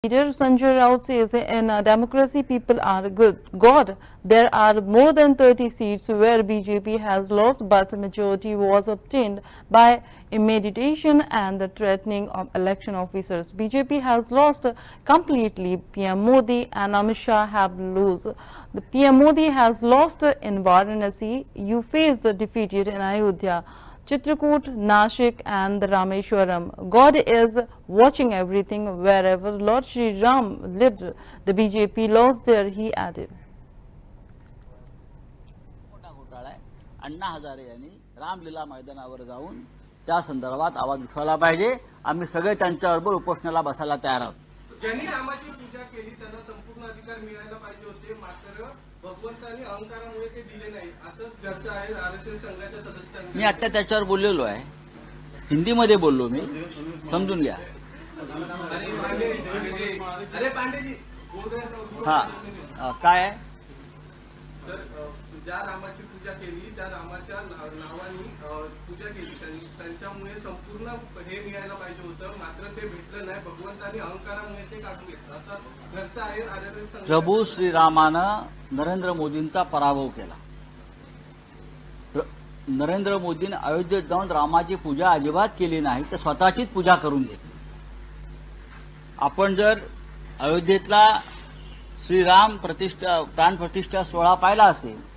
Leader Sanjay Raut says in a democracy people are good. God, there are more than 30 seats where BJP has lost, but majority was obtained by meditation and the threatening of election officers. BJP has lost completely. PM Modi and Amit Shah have lost. The PM Modi has lost in Varanasi. You faced defeated in Ayodhya, Chitrakoot, Nashik and Rameshwaram. God is watching everything. Wherever Lord Shri Ram lived, the BJP lost there, he added. Anna Hazare यांनी रामलीला मैदानावर जाऊन त्या संदर्भात आवाज उठवायला पाहिजे. आम्ही सगळे त्यांच्याबरोबर उपोषणाला बसायला तयार आहोत. ज्यांनी रामाची पूजा केली त्यांना संपूर्ण अधिकार मिळायला पाहिजे होते, मात्र भगवंतांनी अहंकारामुळे ते दिले नाही असंच घरचं आहे आरएसएस संघाच्या सदस्यांनी. मी आता त्याच्यावर बोललेलो आहे, हिंदीमध्ये बोललो मी, समजून घ्या. अरे पांडेजी हा काय आहे? ज्या रामाची पूजा केली त्या रामाच्या नावाने पूजा केली त्यांच्यामुळे संपूर्ण हे मिळायला पाहिजे होतं, मात्र ते भेटलं नाही. भगवंतांनी अहंकारामुळे ते काढून घेतलं असं घरचं आहे आरएसएस संघ. प्रभू श्रीरामानं नरेंद्र मोदींचा पराभव केला. नरेंद्र मोदींनी अयोध्येत जाऊन रामाची पूजा अजिबात केली नाही, तर स्वतःचीच पूजा करून घेतली. आपण जर अयोध्येतला श्रीराम प्रतिष्ठा प्राण प्रतिष्ठा सोहळा पाहिला असेल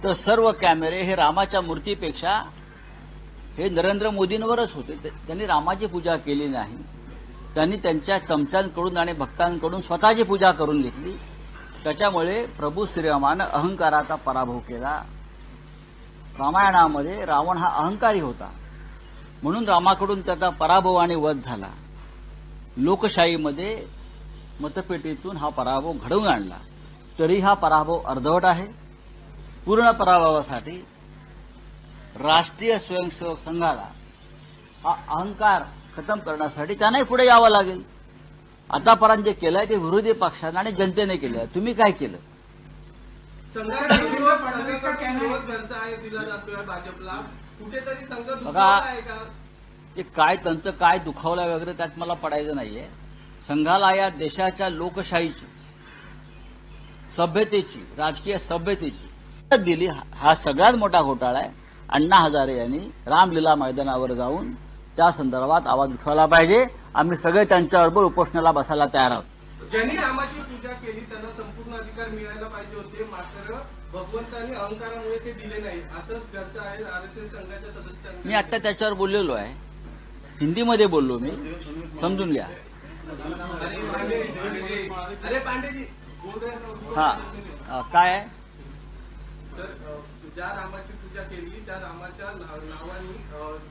तर सर्व कॅमेरे हे रामाच्या मूर्तीपेक्षा हे नरेंद्र मोदींवरच होते. त्यांनी रामाची पूजा केली नाही, त्यांनी त्यांच्या चमच्यांकडून आणि भक्तांकडून स्वतःची पूजा करून घेतली. त्याच्यामुळे प्रभू श्रीरामानं अहंकाराचा पराभव केला. रामायणामध्ये रावण हा अहंकारी होता, म्हणून रामाकडून त्याचा पराभव आणि वध झाला. लोकशाहीमध्ये मतपेटीतून हा पराभव घडवून आणला, तरी हा पराभव अर्धवट आहे. पूर्ण पराभवासाठी राष्ट्रीय स्वयंसेवक संघाला हा अहंकार खतम करण्यासाठी त्यांनाही पुढे यावं लागेल. आतापर्यंत जे केलंय ते विरोधी पक्षाने आणि जनतेने केलंय. तुम्ही काय केलं? बघा, ते काय त्यांचं काय दुखावलं वगैरे त्यात मला पडायचं नाहीये. संघाला या देशाच्या लोकशाहीची, सभ्यतेची, राजकीय सभ्यतेची दिली. हा सगळ्यात मोठा घोटाळा आहे. अण्णा हजारे यांनी रामलीला मैदानावर जाऊन त्या संदर्भात आवाज उठवायला पाहिजे. आम्ही सगळे त्यांच्याबरोबर उपोषणाला बसायला तयार आहोत. ज्यांनी रामाची पूजा केली त्यांना संपूर्ण अधिकार मिळायला पाहिजे होते, मात्र भगवंतांनी अहंकारामुळे ते दिले नाही असंच घरचं आहे आरएसएस संघाच्या सदस्यांनी. मी आता त्याच्यावर बोललेलो आहे, हिंदीमध्ये बोललो मी, समजून घ्या. अरे पांडेजी हा काय आहे? ज्या रामाची पूजा केली त्या रामाच्या नावाने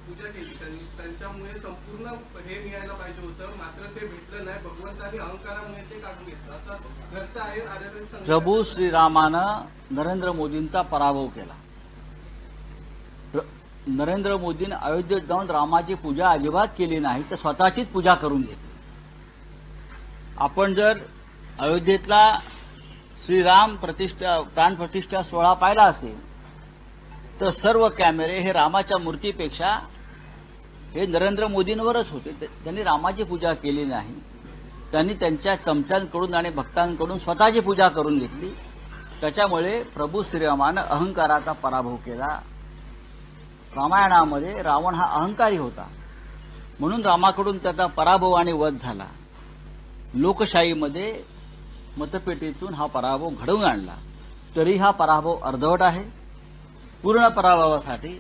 पूजा केली त्यांच्यामुळे संपूर्ण हे मिळायला पाहिजे होतं, मात्र ते भेटलं नाही. भगवंतांनी अहंकारामुळे ते काढून घेतलं असं घरचं आहे आरएसएस संघ. प्रभू श्रीरामानं नरेंद्र मोदींचा पराभव केला. नरेंद्र मोदींनी अयोध्येत जाऊन रामाची पूजा अजिबात केली नाही, तर स्वतःचीच पूजा करून घेतली. आपण जर अयोध्येतला श्रीराम प्रतिष्ठा प्राण प्रतिष्ठा सोहळा पाहिला असेल तर सर्व कॅमेरे हे रामाच्या मूर्तीपेक्षा हे नरेंद्र मोदींवरच होते. त्यांनी रामाची पूजा केली नाही, त्यांनी त्यांच्या चमच्यांकडून आणि भक्तांकडून स्वतःची पूजा करून घेतली. त्याच्यामुळे प्रभू श्रीरामानं अहंकाराचा पराभव केला. रामायणामध्ये रावण हा अहंकारी होता, म्हणून रामाकडून त्याचा पराभव आणि वध झाला. लोकशाहीमध्ये मतपेटीतून हा पराभव घडवून आणला, तरी हा पराभव अर्धवट आहे. पूर्ण पराभवासाठी